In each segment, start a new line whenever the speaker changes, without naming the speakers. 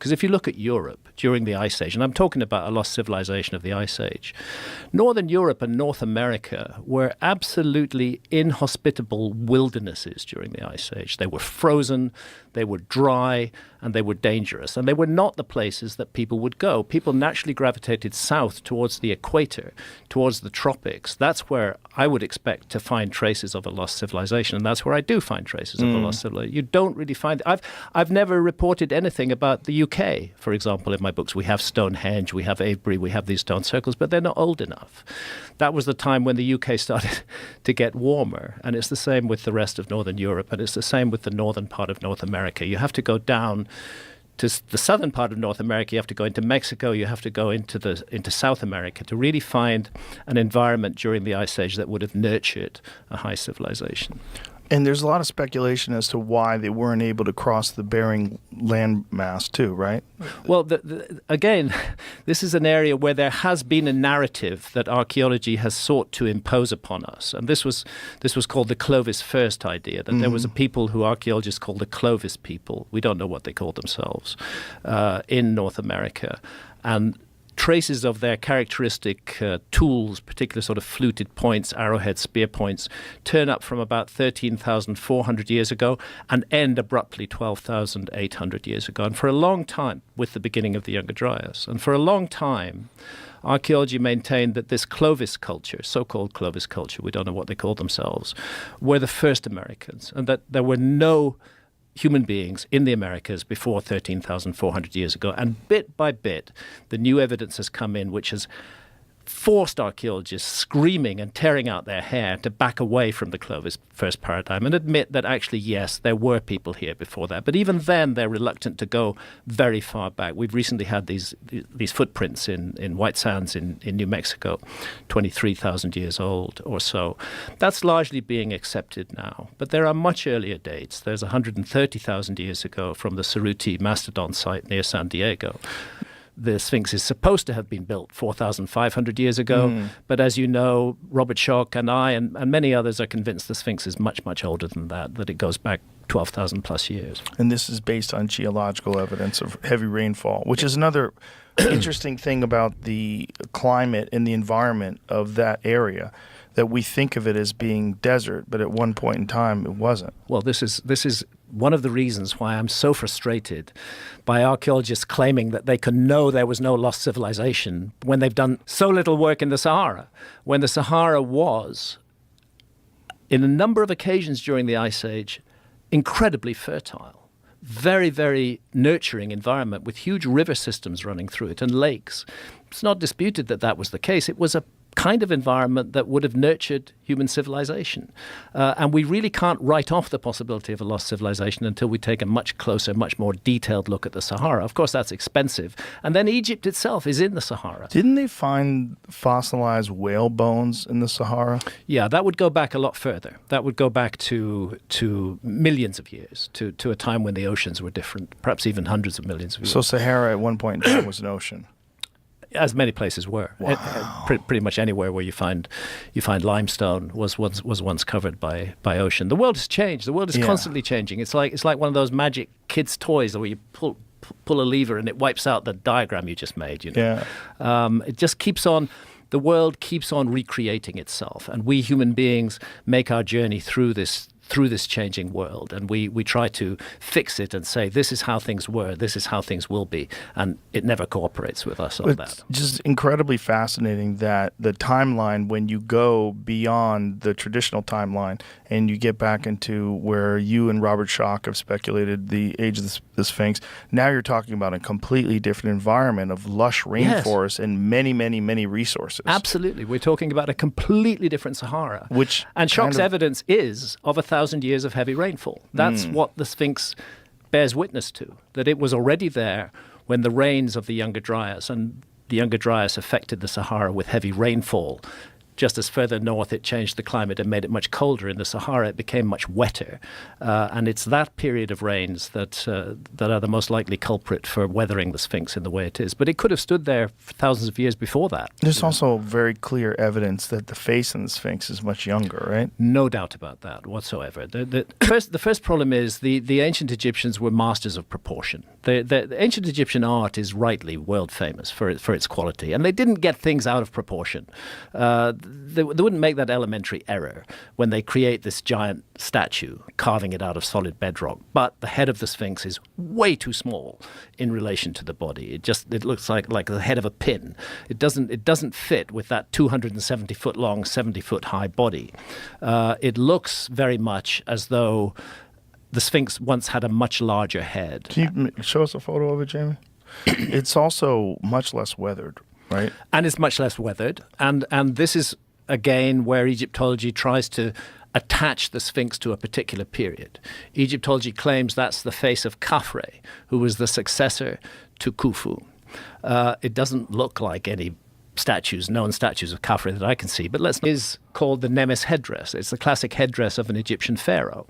Because if you look at Europe during the Ice Age, and I'm talking about a lost civilization of the Ice Age, Northern Europe and North America were absolutely inhospitable wildernesses during the Ice Age. They were frozen, they were dry, and they were dangerous. And they were not the places that people would go. People naturally gravitated south towards the equator, towards the tropics. That's where I would expect to find traces of a lost civilization, and that's where I do find traces of a lost civilization. You don't really find it. I've never reported anything about the UK, for example, in my books. We have Stonehenge, we have Avebury, we have these stone circles, but they're not old enough. That was the time when the UK started to get warmer, and it's the same with the rest of Northern Europe, and it's the same with the northern part of North America. You have to go down to the southern part of North America, you have to go into Mexico, you have to go into South America to really find an environment during the Ice Age that would have nurtured a high civilization.
And there's a lot of speculation as to why they weren't able to cross the Bering landmass too, right?
Well, again, this is an area where there has been a narrative that archaeology has sought to impose upon us. And this was called the Clovis first idea, that there was a people who archaeologists call the Clovis people. We don't know what they called themselves in North America. And traces of their characteristic tools, particular sort of fluted points, arrowhead spear points, turn up from about 13,400 years ago and end abruptly 12,800 years ago. And for a long time, with the beginning of the Younger Dryas, and for a long time, archaeology maintained that this Clovis culture, so-called Clovis culture, we don't know what they called themselves, were the first Americans, and that there were no human beings in the Americas before 13,400 years ago. And bit by bit, the new evidence has come in, which has forced archaeologists screaming and tearing out their hair to back away from the Clovis first paradigm and admit that actually, yes, there were people here before that. But even then, they're reluctant to go very far back. We've recently had these footprints in White Sands in New Mexico, 23,000 years old or so. That's largely being accepted now. But there are much earlier dates. There's 130,000 years ago from the Cerruti Mastodon site near San Diego. The Sphinx is supposed to have been built 4,500 years ago, but as you know, Robert Schoch and I and many others are convinced the Sphinx is much, much older than that it goes back 12,000 plus years.
And this is based on geological evidence of heavy rainfall, which is another interesting thing about the climate and the environment of that area, that we think of it as being desert, but at one point in time it wasn't.
Well, this is one of the reasons why I'm so frustrated by archaeologists claiming that they can know there was no lost civilization when they've done so little work in the Sahara, when the Sahara was, in a number of occasions during the Ice Age, incredibly fertile. Very, very nurturing environment with huge river systems running through it and lakes. It's not disputed that that was the case. It was a kind of environment that would have nurtured human civilization. And we really can't write off the possibility of a lost civilization until we take a much closer, much more detailed look at the Sahara. Of course, that's expensive. And then Egypt itself is in the Sahara.
Didn't they find fossilized whale bones in the Sahara?
Yeah, that would go back a lot further. That would go back to millions of years, to a time when the oceans were different, perhaps even hundreds of millions of years.
So Sahara at one point in time was an ocean?
As many places were.
Wow.
Pretty much anywhere where you find limestone was once covered by ocean. The world has changed. The world is constantly changing. It's like one of those magic kids' toys where you pull a lever and it wipes out the diagram you just made. You know?
Yeah.
It just keeps on. The world keeps on recreating itself, and we human beings make our journey through this changing world, and we try to fix it and say this is how things were, this is how things will be, and it never cooperates with us on that.
It's just incredibly fascinating that the timeline, when you go beyond the traditional timeline and you get back into where you and Robert Schoch have speculated the age of the Sphinx, now you're talking about a completely different environment of lush rainforest and many, many, many resources.
Absolutely. We're talking about a completely different Sahara. And Schoch's
kind of
evidence is of 1,000 years of heavy rainfall. That's what the Sphinx bears witness to, that it was already there when the rains of the Younger Dryas, and the Younger Dryas affected the Sahara with heavy rainfall, just as further north it changed the climate and made it much colder. In the Sahara, it became much wetter. And it's that period of rains that are the most likely culprit for weathering the Sphinx in the way it is. But it could have stood there for thousands of years before that.
There's also very clear evidence that the face in the Sphinx is much younger, right?
No doubt about that whatsoever. The first problem is the ancient Egyptians were masters of proportion. The ancient Egyptian art is rightly world famous for its quality, and they didn't get things out of proportion. They wouldn't make that elementary error when they create this giant statue, carving it out of solid bedrock. But the head of the Sphinx is way too small in relation to the body. It looks like the head of a pin. It doesn't fit with that 270-foot long, 70-foot high body. It looks very much as though the Sphinx once had a much larger head.
Can you show us a photo of it, Jamie? It's also much less weathered, right?
And it's much less weathered. And this is, again, where Egyptology tries to attach the Sphinx to a particular period. Egyptology claims that's the face of Khafre, who was the successor to Khufu. It doesn't look like any known statues of Khafre that I can see, but is called the Nemes headdress. It's the classic headdress of an Egyptian pharaoh.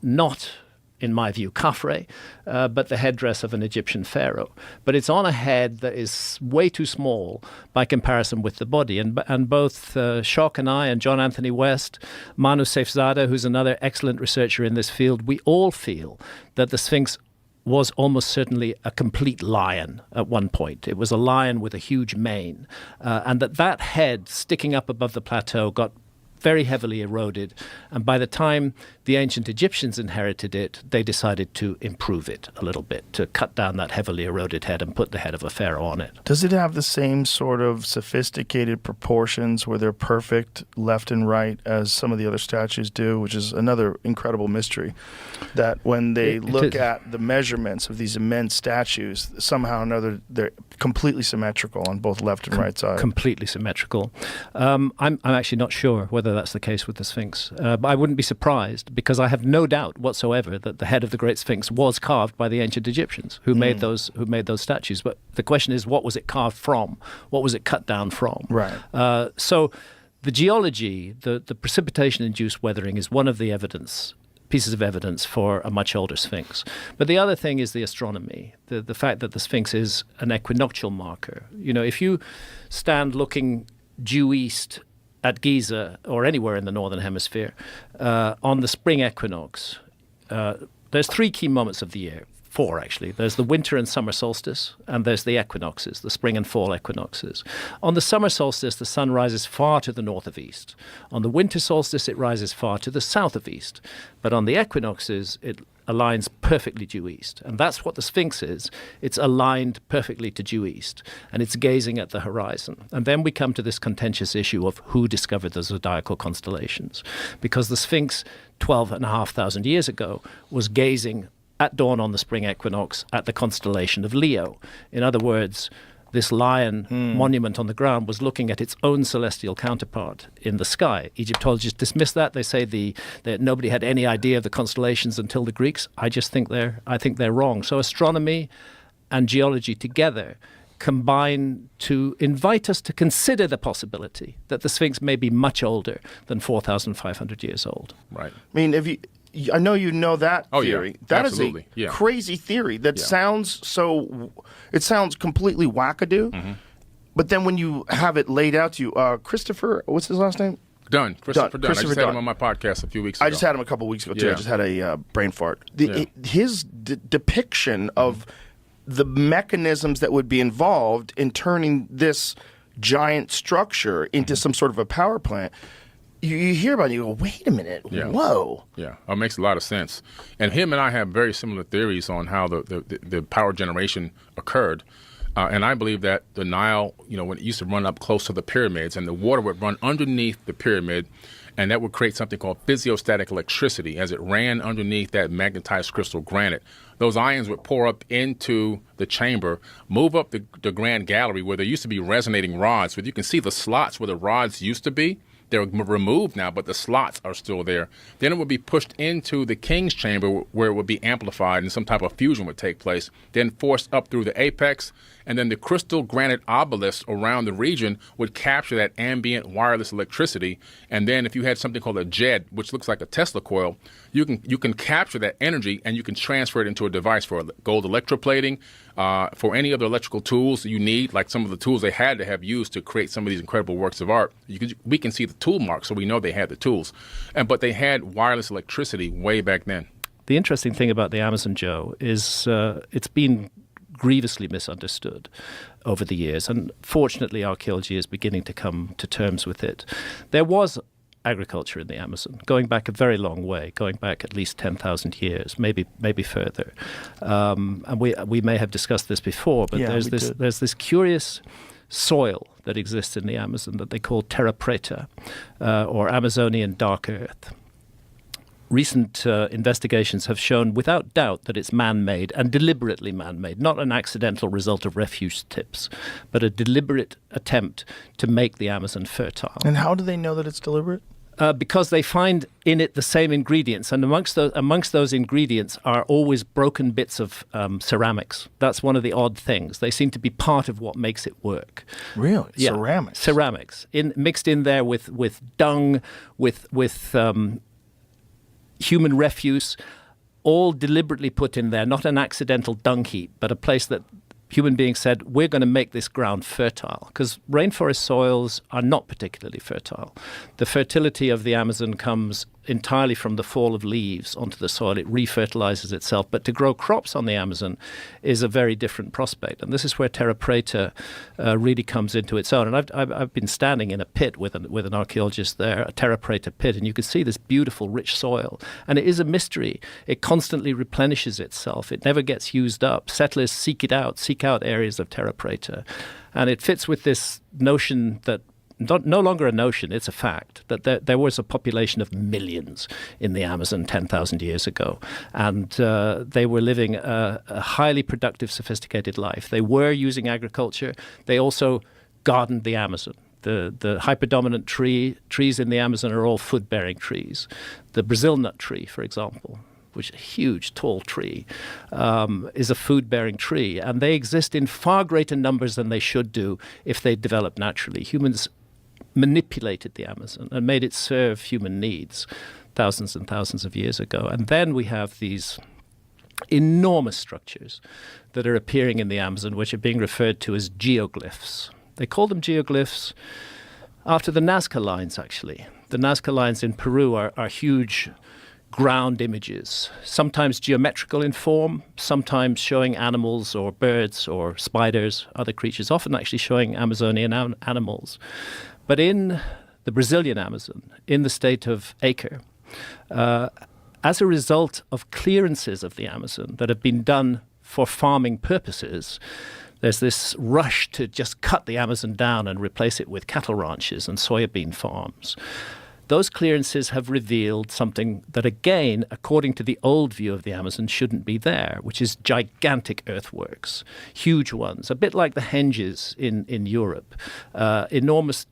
Not, in my view, Khafre, but the headdress of an Egyptian pharaoh. But it's on a head that is way too small by comparison with the body. And both Schock and I and John Anthony West, Manu Seifzadeh, who's another excellent researcher in this field, we all feel that the Sphinx was almost certainly a complete lion at one point. It was a lion with a huge mane, and that head sticking up above the plateau got very heavily eroded, and by the time the ancient Egyptians inherited it, they decided to improve it a little bit, to cut down that heavily eroded head and put the head of a pharaoh on it.
Does it have the same sort of sophisticated proportions where they're perfect left and right as some of the other statues do, which is another incredible mystery, that when they look at the measurements of these immense statues, somehow or another they're completely symmetrical on both left and right side?
Completely symmetrical. I'm actually not sure whether that's the case with the Sphinx. But I wouldn't be surprised, because I have no doubt whatsoever that the head of the Great Sphinx was carved by the ancient Egyptians who made those statues. But the question is, what was it carved from? What was it cut down from?
Right.
So the geology, the precipitation-induced weathering is one of the pieces of evidence for a much older Sphinx. But the other thing is the astronomy, the fact that the Sphinx is an equinoctial marker. You know, if you stand looking due east at Giza or anywhere in the northern hemisphere on the spring equinox, there's 3 key moments of the year. 4, actually. There's the winter and summer solstice, and there's the equinoxes, the spring and fall equinoxes. On the summer solstice, the sun rises far to the north of east. On the winter solstice, it rises far to the south of east. But on the equinoxes, it aligns perfectly due east. And that's what the Sphinx is. It's aligned perfectly to due east, and it's gazing at the horizon. And then we come to this contentious issue of who discovered the zodiacal constellations. Because the Sphinx, 12,500 years ago, was gazing at dawn on the spring equinox at the constellation of Leo. In other words, this lion monument on the ground was looking at its own celestial counterpart in the sky. Egyptologists dismiss that. They say that nobody had any idea of the constellations until the Greeks. I think they're wrong. So astronomy and geology together combine to invite us to consider the possibility that the Sphinx may be much older than 4,500 years old.
Right.
I mean, I know you know that theory.
Yeah.
That
Absolutely.
is a crazy theory that sounds completely wackadoo. Mm-hmm. But then when you have it laid out to you, Christopher, what's his last name?
Dunn. Christopher Dunn. I just had
Dunn.
him on my podcast a few weeks ago.
I just had him a couple weeks ago, too.
Yeah.
I just had a brain fart. His depiction of the mechanisms that would be involved in turning this giant structure into some sort of a power plant, you hear about it and you go, wait a minute, whoa.
Yeah, it makes a lot of sense. And him and I have very similar theories on how the power generation occurred. And I believe that the Nile, when it used to run up close to the pyramids, and the water would run underneath the pyramid, and that would create something called physiostatic electricity as it ran underneath that magnetized crystal granite. Those ions would pour up into the chamber, move up the grand gallery where there used to be resonating rods, where you can see the slots where the rods used to be. They're removed now, but the slots are still there. Then it would be pushed into the king's chamber where it would be amplified and some type of fusion would take place, then forced up through the apex, and then the crystal granite obelisks around the region would capture that ambient wireless electricity. And then if you had something called a JED, which looks like a Tesla coil, you can capture that energy and you can transfer it into a device for gold electroplating, for any other electrical tools you need, like some of the tools they had to have used to create some of these incredible works of art. We can see the tool marks, so we know they had the tools. But they had wireless electricity way back then.
The interesting thing about the Amazon, Joe, is it's been grievously misunderstood over the years, and fortunately archaeology is beginning to come to terms with it. There was agriculture in the Amazon, going back a very long way, going back at least 10,000 years, maybe further. And we may have discussed this before, but there's this curious soil that exists in the Amazon that they call terra preta, or Amazonian dark earth. Recent investigations have shown without doubt that it's man-made and deliberately man-made, not an accidental result of refuse tips, but a deliberate attempt to make the Amazon fertile.
And how do they know that it's deliberate?
Because they find in it the same ingredients, and amongst those ingredients are always broken bits of ceramics. That's one of the odd things. They seem to be part of what makes it work.
Really?
Yeah. Ceramics mixed in there with dung, with human refuse, all deliberately put in there, not an accidental dung heap, but a place that human beings said, we're going to make this ground fertile, because rainforest soils are not particularly fertile. The fertility of the Amazon comes entirely from the fall of leaves onto the soil. It refertilizes itself. But to grow crops on the Amazon is a very different prospect. And this is where terra preta really comes into its own. And I've been standing in a pit with an archaeologist there, a terra preta pit, and you can see this beautiful, rich soil. And it is a mystery. It constantly replenishes itself. It never gets used up. Settlers seek out areas of terra preta. And it fits with this notion that no longer a notion, it's a fact, that there was a population of millions in the Amazon 10,000 years ago. And they were living a highly productive, sophisticated life. They were using agriculture. They also gardened the Amazon. The hyperdominant trees in the Amazon are all food-bearing trees. The Brazil nut tree, for example, which is a huge, tall tree, is a food-bearing tree. And they exist in far greater numbers than they should do if they developed naturally. Humans manipulated the Amazon and made it serve human needs thousands and thousands of years ago. And then we have these enormous structures that are appearing in the Amazon, which are being referred to as geoglyphs. They call them geoglyphs after the Nazca lines, actually. The Nazca lines in Peru are huge ground images, sometimes geometrical in form, sometimes showing animals or birds or spiders, other creatures, often actually showing Amazonian animals. But in the Brazilian Amazon, in the state of Acre, as a result of clearances of the Amazon that have been done for farming purposes, there's this rush to just cut the Amazon down and replace it with cattle ranches and soybean farms. Those clearances have revealed something that, again, according to the old view of the Amazon, shouldn't be there, which is gigantic earthworks, huge ones, a bit like the henges in Europe, enormous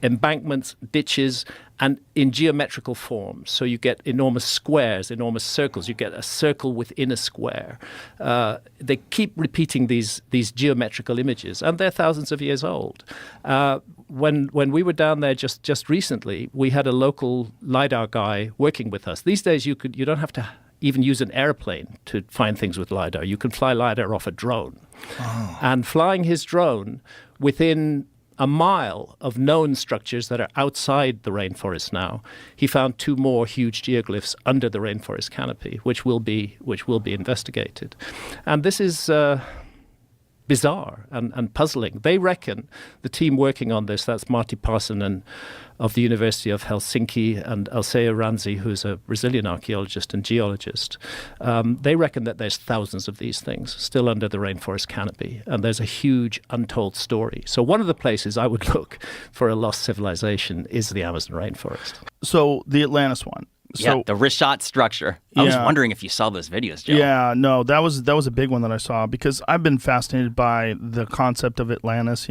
embankments, ditches, and in geometrical forms. So you get enormous squares, enormous circles. You get a circle within a square. They keep repeating these geometrical images, and they're thousands of years old. When we were down there just recently, we had a local LiDAR guy working with us. These days, you don't have to even use an airplane to find things with LiDAR. You can fly LiDAR off a drone. Oh. And flying his drone within a mile of known structures that are outside the rainforest now, he found 2 more huge geoglyphs under the rainforest canopy, which will be investigated. And this is bizarre and puzzling. They reckon, the team working on this, that's Martti Parsanen of the University of Helsinki and Alceu Ranzi, who's a Brazilian archaeologist and geologist, they reckon that there's thousands of these things still under the rainforest canopy, and there's a huge untold story. So one of the places I would look for a lost civilization is the Amazon rainforest.
So the Atlantis one, So
the Rishat structure. I was
Yeah.
wondering if you saw those videos, Joe.
yeah, no, that was a big one that I saw because I've been fascinated by the concept of Atlantis.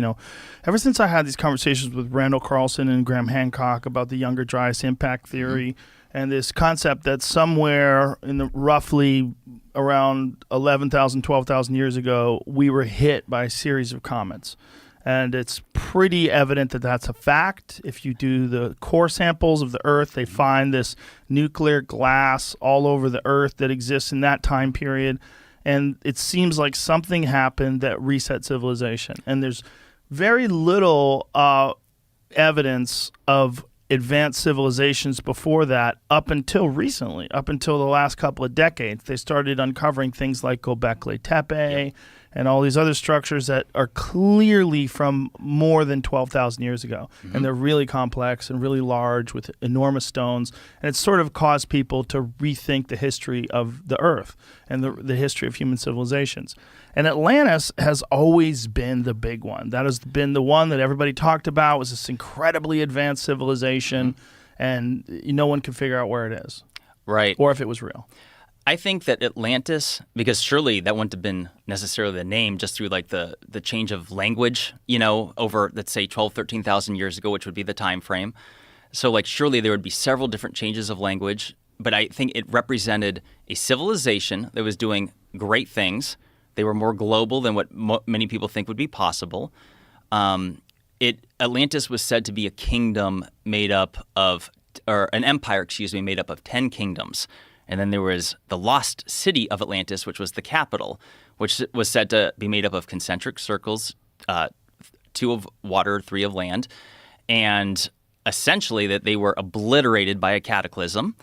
Ever since I had these conversations with Randall Carlson and Graham Hancock about the Younger Dryas impact theory and this concept that somewhere in the roughly around 11,000, 12,000 years ago, we were hit by a series of comets. And it's pretty evident that that's a fact. If you do the core samples of the Earth, they find this nuclear glass all over the Earth that exists in that time period. And it seems like something happened that reset civilization. And there's very little evidence of advanced civilizations before that up until recently, up until the last couple of decades. They started uncovering things like Göbekli Tepe and all these other structures that are clearly from more than 12,000 years ago. And they're really complex and really large with enormous stones. And it's sort of caused people to rethink the history of the Earth and the history of human civilizations. And Atlantis has always been the big one. That has been the one that everybody talked about, was this incredibly advanced civilization, and no one could figure out where it is.
Right.
Or if it was real.
I think that Atlantis, because surely that wouldn't have been necessarily the name just through like the change of language, over, let's say, 12, 13,000 years ago, which would be the time frame. So like surely there would be several different changes of language, but I think it represented a civilization that was doing great things. They were more global than what many people think would be possible. Atlantis was said to be a kingdom made up of, or an empire, made up of 10 kingdoms. And then there was the lost city of Atlantis, which was the capital, which was said to be made up of concentric circles, 2 of water, 3 of land, and essentially that they were obliterated by a cataclysm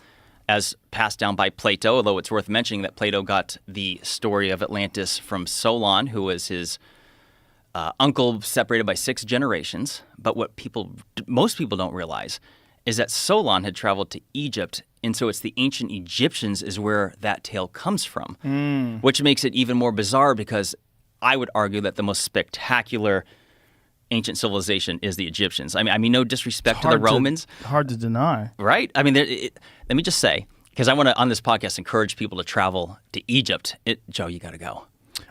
as passed down by Plato, although it's worth mentioning that Plato got the story of Atlantis from Solon, who was his uncle separated by 6 generations. But what most people don't realize is that Solon had traveled to Egypt, and so it's the ancient Egyptians is where that tale comes from, which makes it even more bizarre because I would argue that the most spectacular ancient civilization is the Egyptians. I mean, no disrespect to the Romans.
Hard to deny.
Right? I mean, let me just say, because I want to, on this podcast, encourage people to travel to Egypt. Joe, you got to go.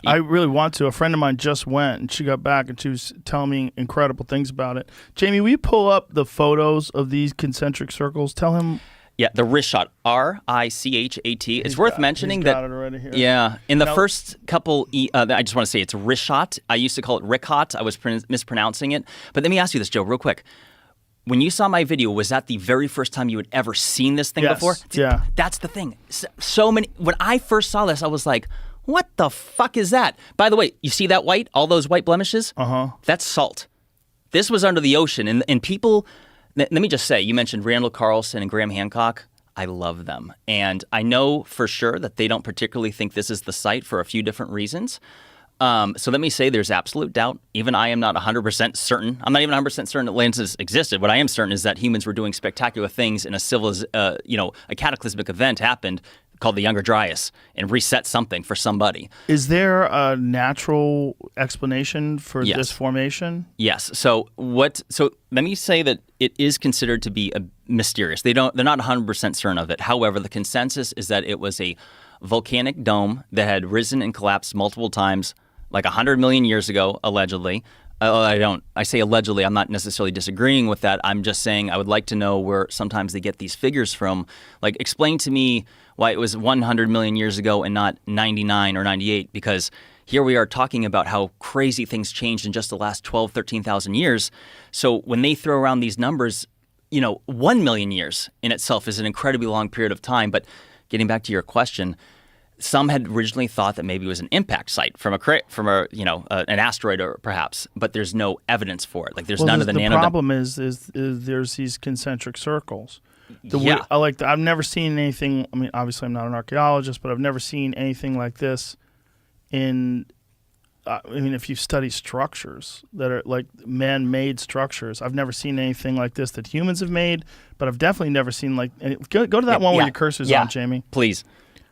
I really want to. A friend of mine just went, and she got back, and she was telling me incredible things about it. Jamie, will you pull up the photos of these concentric circles? Tell him.
Yeah, the Rishat, R-I-C-H-A-T. It's worth mentioning
he's
that.
Got it already here.
Yeah, in the first couple, I just want to say it's Rishat. I used to call it Rikhat. I was mispronouncing it. But let me ask you this, Joe, real quick. When you saw my video, was that the very first time you had ever seen this thing before?
Yeah.
That's the thing. So many. When I first saw this, I was like, what the fuck is that? By the way, you see that white? All those white blemishes? That's salt. This was under the ocean. And people, let me just say, you mentioned Randall Carlson and Graham Hancock. I love them. And I know for sure that they don't particularly think this is the site for a few different reasons. So let me say there's absolute doubt. Even I am not 100% certain. I'm not even 100% certain Atlantis existed. What I am certain is that humans were doing spectacular things and a cataclysmic event happened called the Younger Dryas and reset something for somebody.
Is there a natural explanation for this formation?
Yes. So let me say that it is considered to be mysterious. They're not 100% certain of it. However, the consensus is that it was a volcanic dome that had risen and collapsed multiple times, like 100 million years ago, allegedly. I say allegedly. I'm not necessarily disagreeing with that. I'm just saying I would like to know where sometimes they get these figures from. Like, explain to me why it was 100 million years ago and not 99 or 98, because here we are talking about how crazy things changed in just the last 12, 13,000 years. So when they throw around these numbers, 1 million years in itself is an incredibly long period of time. But getting back to your question, some had originally thought that maybe it was an impact site from an asteroid or perhaps, but there's no evidence for it. Like there's none of the nano.
The problem is there's these concentric circles. I've never seen anything. I mean, obviously I'm not an archaeologist, but I've never seen anything like this if you study structures that are like man-made structures, I've never seen anything like this that humans have made, but I've definitely never seen go to that one where your cursor's on, Jamie.
Please.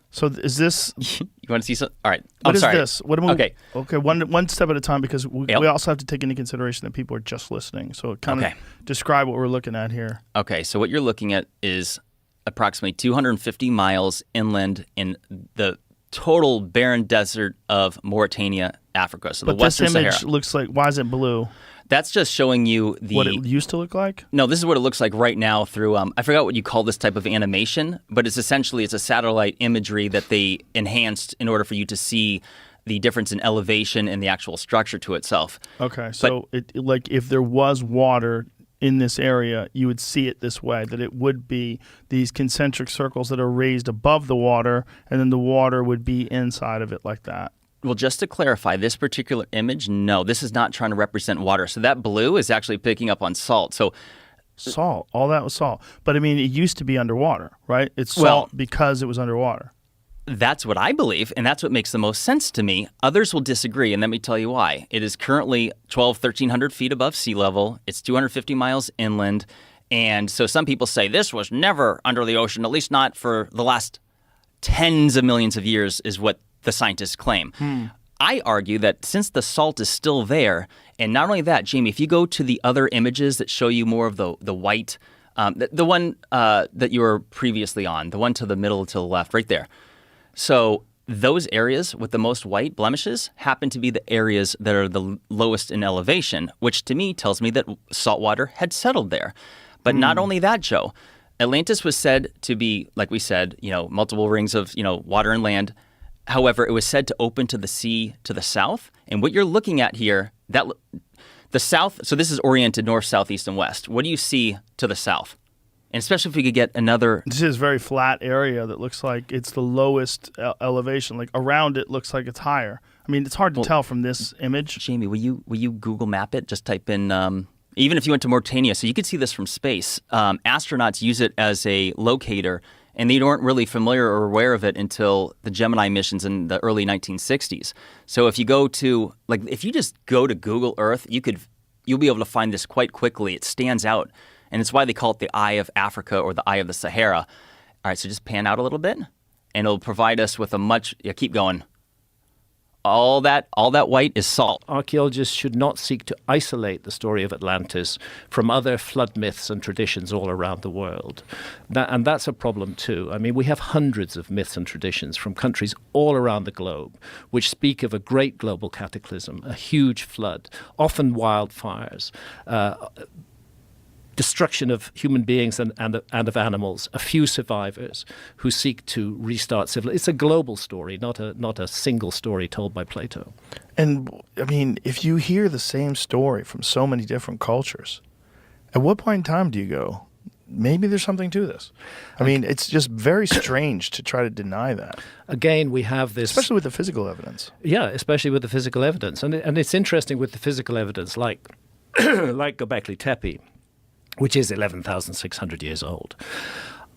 So is this...
You want to see something? All right.
What is this?
Okay.
Okay, one step at a time, because we also have to take into consideration that people are just listening. So kind of describe what we're looking at here.
Okay, so what you're looking at is approximately 250 miles inland in the total barren desert of Mauritania, Africa. So
But
the Western
this image
Sahara.
looks like, why is it blue?
That's just showing you
What it used to look like?
No, this is what it looks like right now through, I forgot what you call this type of animation, but it's a satellite imagery that they enhanced in order for you to see the difference in elevation and the actual structure to itself.
Okay, so like if there was water in this area, you would see it this way, that it would be these concentric circles that are raised above the water, and then the water would be inside of it like that.
Well, just to clarify, this particular image, no, this is not trying to represent water. So that blue is actually picking up on salt. So
Salt, all that was salt. But I mean, it used to be underwater, right? It's salt because it was underwater.
that's what I believe, and that's what makes the most sense to me. Others will disagree, and let me tell you why. It is currently 1,300 feet above sea level. It's 250 miles inland. And so some people say this was never under the ocean, at least not for the last tens of millions of years, is what the scientists claim. I argue that since the salt is still there, and not only that, Jamie, if you go to the other images that show you more of the white, the one that you were previously on, the one to the middle to the left, right there. So those areas with the most white blemishes happen to be the areas that are the lowest in elevation, which to me tells me that saltwater had settled there. But not only that, Joe, Atlantis was said to be, like we said, multiple rings of, water and land. However, it was said to open to the sea to the south. And what you're looking at here, the south, so this is oriented north, south, east, and west. What do you see to the south? And especially if we could get another...
This is a very flat area that looks like it's the lowest elevation. Like around it looks like it's higher. I mean, it's hard to tell from this image.
Jamie, will you Google map it? Just type in... even if you went to Mauritania, so you could see this from space. Astronauts use it as a locator, and they weren't really familiar or aware of it until the Gemini missions in the early 1960s. So if you go to, if you just go to Google Earth, you'll be able to find this quite quickly. It stands out, and it's why they call it the Eye of Africa or the Eye of the Sahara. All right, so just pan out a little bit, and it'll provide us with keep going. All that white is salt.
Archaeologists should not seek to isolate the story of Atlantis from other flood myths and traditions all around the world. And that's a problem too. I mean, we have hundreds of myths and traditions from countries all around the globe which speak of a great global cataclysm, a huge flood, often wildfires, destruction of human beings and of animals, a few survivors who seek to restart civilization. It's a global story, not a single story told by Plato.
And, I mean, if you hear the same story from so many different cultures, at what point in time do you go, maybe there's something to this? I mean, it's just very strange to try to deny that.
Again, we have this...
Especially with the physical evidence.
Yeah, especially with the physical evidence. And it's interesting with the physical evidence, like Göbekli Tepe, which is 11,600 years old.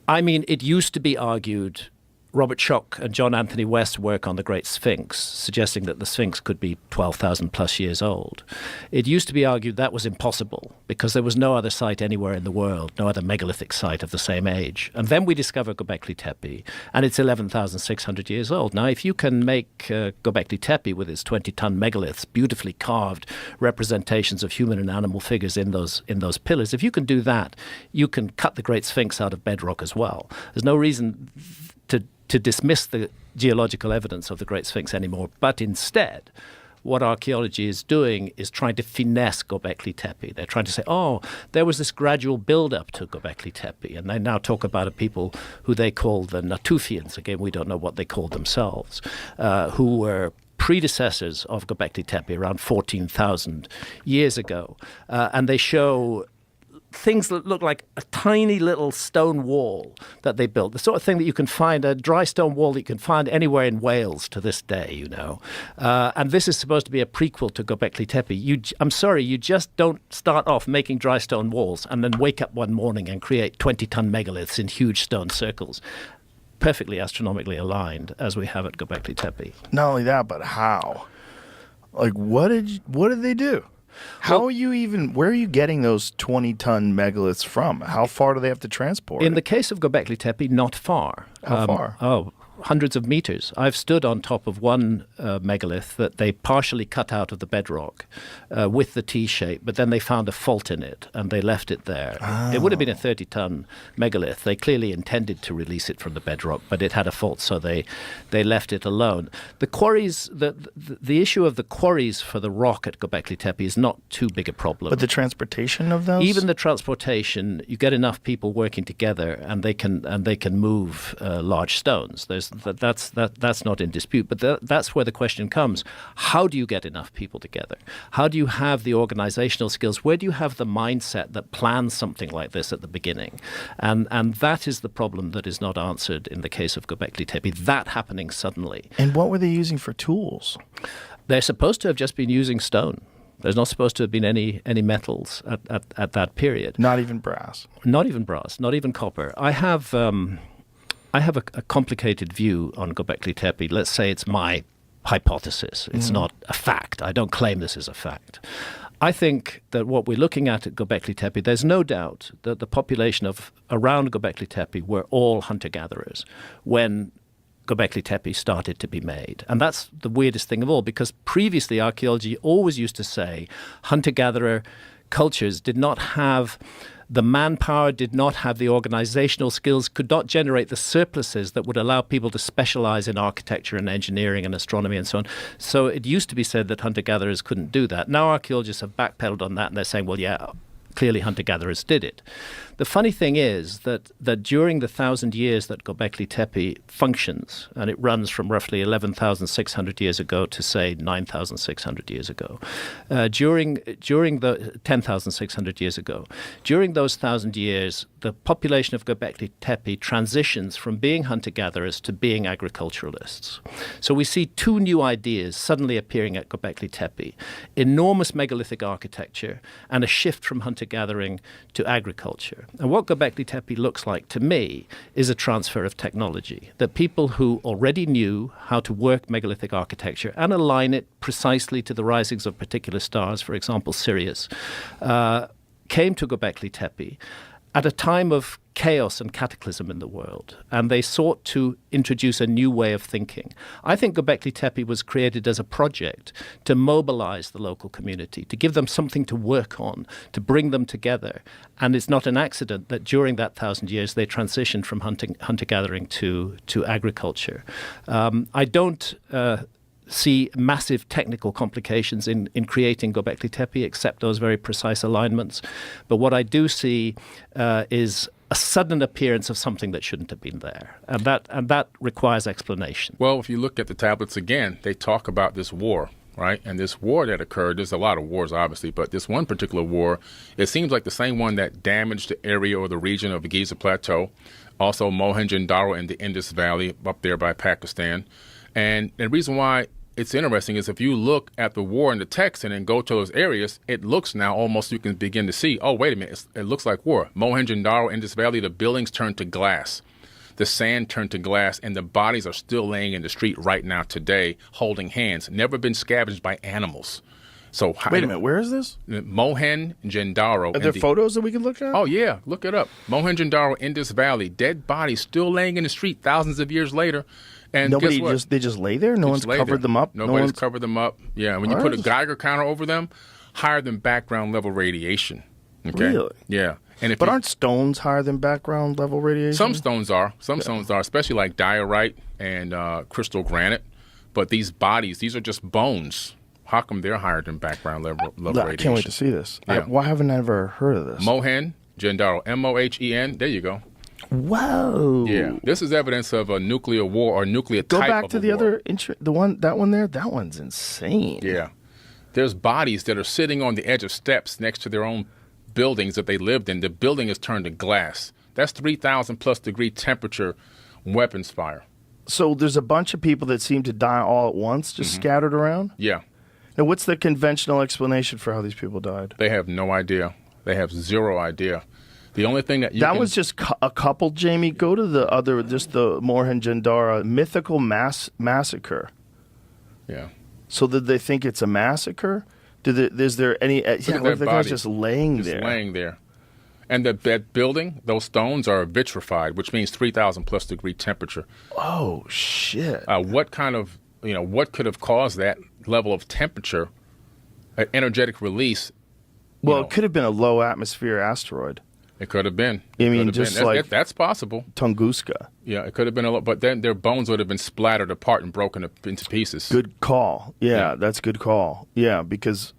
I mean, it used to be argued, Robert Schoch and John Anthony West's work on the Great Sphinx, suggesting that the Sphinx could be 12,000 plus years old. It used to be argued that was impossible because there was no other site anywhere in the world, no other megalithic site of the same age. And then we discover Göbekli Tepe, and it's 11,600 years old. Now, if you can make Göbekli Tepe with its 20-ton megaliths, beautifully carved representations of human and animal figures in those pillars, if you can do that, you can cut the Great Sphinx out of bedrock as well. There's no reason to dismiss the geological evidence of the Great Sphinx anymore, but instead, what archaeology is doing is trying to finesse Göbekli Tepe. They're trying to say, there was this gradual build-up to Göbekli Tepe, and they now talk about a people who they call the Natufians. Again, we don't know what they called themselves, who were predecessors of Göbekli Tepe around 14,000 years ago. And they show things that look like a tiny little stone wall that they built, the sort of thing that you can find, a dry stone wall that you can find anywhere in Wales to this day, And this is supposed to be a prequel to Göbekli Tepe. I'm sorry, you just don't start off making dry stone walls and then wake up one morning and create 20-ton megaliths in huge stone circles, perfectly astronomically aligned, as we have at Göbekli Tepe.
Not only that, but how? What did they do? Where are you getting those 20-ton megaliths from? How far do they have to transport?
In the case of Göbekli Tepe, not far.
How far?
hundreds of meters. I've stood on top of one megalith that they partially cut out of the bedrock with the T-shape, but then they found a fault in it and they left it there.
Oh.
It would have been a 30-ton megalith. They clearly intended to release it from the bedrock, but it had a fault, so they left it alone. The quarries, the issue of the quarries for the rock at Göbekli Tepe is not too big a problem.
But the transportation of those?
Even the transportation, you get enough people working together, and they can move large stones. That's not in dispute. But that's where the question comes: how do you get enough people together? How do you have the organizational skills? Where do you have the mindset that plans something like this at the beginning? And that is the problem that is not answered in the case of Göbekli Tepe. That happening suddenly.
And what were they using for tools?
They're supposed to have just been using stone. There's not supposed to have been any metals at that period.
Not even brass.
Not even brass. Not even copper. I have a complicated view on Göbekli Tepe. Let's say it's my hypothesis. It's not a fact. I don't claim this is a fact. I think that what we're looking at Göbekli Tepe, there's no doubt that the population of around Göbekli Tepe were all hunter-gatherers when Göbekli Tepe started to be made. And that's the weirdest thing of all, because previously archaeology always used to say hunter-gatherer cultures did not have the manpower, did not have the organizational skills, could not generate the surpluses that would allow people to specialize in architecture and engineering and astronomy and so on. So it used to be said that hunter-gatherers couldn't do that. Now archaeologists have backpedaled on that, and they're saying, well, yeah, clearly hunter-gatherers did it. The funny thing is that during the 1,000 years that Göbekli Tepe functions, and it runs from roughly 11,600 years ago to, say, 9,600 years ago, during the 10,600 years ago, during those 1,000 years, the population of Göbekli Tepe transitions from being hunter-gatherers to being agriculturalists. So we see two new ideas suddenly appearing at Göbekli Tepe: enormous megalithic architecture and a shift from hunter-gathering to agriculture. And what Göbekli Tepe looks like to me is a transfer of technology, that people who already knew how to work megalithic architecture and align it precisely to the risings of particular stars, for example, Sirius, came to Göbekli Tepe at a time of chaos and cataclysm in the world, and they sought to introduce a new way of thinking. I think Göbekli Tepe was created as a project to mobilize the local community, to give them something to work on, to bring them together. And it's not an accident that during that 1,000 years they transitioned from hunter-gathering to agriculture. I don't see massive technical complications in creating Göbekli Tepe, except those very precise alignments. But what I do see is a sudden appearance of something that shouldn't have been there, and that requires explanation.
Well, if you look at the tablets again, they talk about this war, right? And this war that occurred, there's a lot of wars, obviously, but this one particular war, it seems like the same one that damaged the area or the region of the Giza Plateau, also Mohenjo-Daro in the Indus Valley up there by Pakistan. And the reason why it's interesting is if you look at the war in the text and then go to those areas, it looks now almost you can begin to see, oh, wait a minute, it looks like war. Mohenjo-Daro, Indus Valley, the buildings turned to glass. The sand turned to glass, and the bodies are still laying in the street right now today, holding hands, never been scavenged by animals. So
wait a minute, where is this?
Mohenjo-Daro.
Are there photos that we can look at?
Oh, yeah, look it up. Mohenjo-Daro, Indus Valley, dead bodies still laying in the street thousands of years later. And
they just lay there? No one's covered them up?
Nobody's covered them up. Yeah, when you put a Geiger counter over them, higher than background level radiation. Okay?
Really?
Yeah.
But aren't stones higher than background level radiation?
Some stones are. Stones are, especially like diorite and crystal granite. But these bodies, these are just bones. How come they're higher than background level radiation?
I can't wait to see this.
Yeah.
Why haven't I ever heard of this?
Mohenjo-Daro, Mohen. There you go.
Whoa!
Yeah, this is evidence of a nuclear war or nuclear type of
war. Go back to the
war.
other, that one there. That one's insane.
Yeah, there's bodies that are sitting on the edge of steps next to their own buildings that they lived in. The building is turned to glass. That's 3,000 plus degree temperature weapons fire.
So there's a bunch of people that seem to die all at once, just scattered around?
Yeah.
Now, what's the conventional explanation for how these people died?
They have no idea. They have zero idea. The only thing that
was just a couple, Jamie. Go to the other, just the Mohenjo-Daro mythical massacre.
Yeah.
So did they think it's a massacre? Is there any? Yeah, what if the guy's just laying there?
Just laying there. And that building, those stones are vitrified, which means 3,000 plus degree temperature.
Oh, shit.
What could have caused that level of temperature, an energetic release?
Well, it could have been a low atmosphere asteroid.
It could have been.
I mean,
That's possible.
Tunguska.
Yeah, it could have been a lot, but then their bones would have been splattered apart and broken up into pieces.
Good call. Yeah, that's a good call. Yeah, because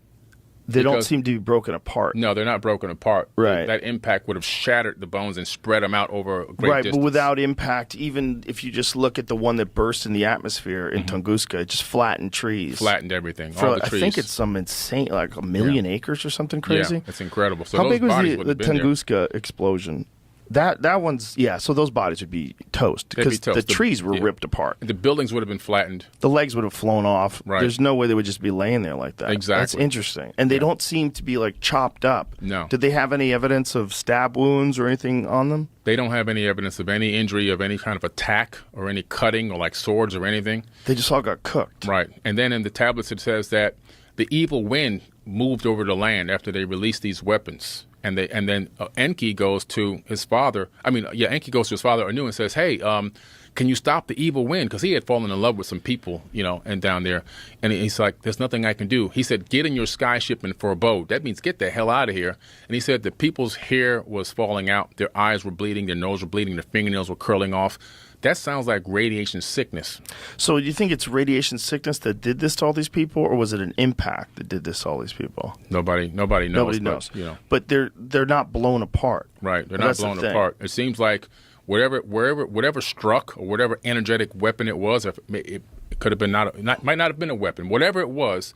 they don't seem to be broken apart.
No, they're not broken apart.
Right.
That impact would have shattered the bones and spread them out over a great distance.
But without impact, even if you just look at the one that burst in the atmosphere in Tunguska, it just flattened trees.
Flattened everything. All the trees.
I think it's some insane, like 1 million acres or something crazy.
Yeah, it's incredible. So
how
those
big was
bodies
the
would have been
Tunguska explosion? That one's, so those bodies would be toast because the trees were ripped apart.
The buildings would have been flattened.
The legs would have flown off.
Right.
There's no way they would just be laying there like that.
Exactly.
That's interesting. And they don't seem to be like chopped up.
No.
Did they have any evidence of stab wounds or anything on them?
They don't have any evidence of any injury, of any kind of attack or any cutting or like swords or anything.
They just all got cooked.
Right. And then in the tablets it says that the evil wind moved over the land after they released these weapons. And then Enki goes to his father. Enki goes to his father Anu and says, "Hey, can you stop the evil wind?" Because he had fallen in love with some people, and down there. And he's like, "There's nothing I can do." He said, "Get in your skyship and for a boat." That means get the hell out of here. And he said the people's hair was falling out, their eyes were bleeding, their nose were bleeding, their fingernails were curling off. That sounds like radiation sickness.
So do you think it's radiation sickness that did this to all these people, or was it an impact that did this to all these people?
Nobody knows.
Nobody knows. But they're not blown apart.
Right. They're not blown apart. It seems like whatever struck or whatever energetic weapon it was, it could have been might not have been a weapon. Whatever it was,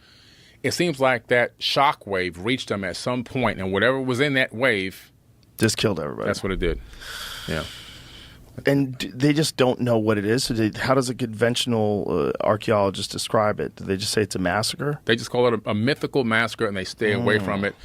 it seems like that shock wave reached them at some point, and whatever was in that wave
just killed everybody.
That's what it did. Yeah.
And they just don't know what it is. So how does a conventional archaeologist describe it? Do they just say it's a massacre?
They just call it a mythical massacre, and they stay away from it.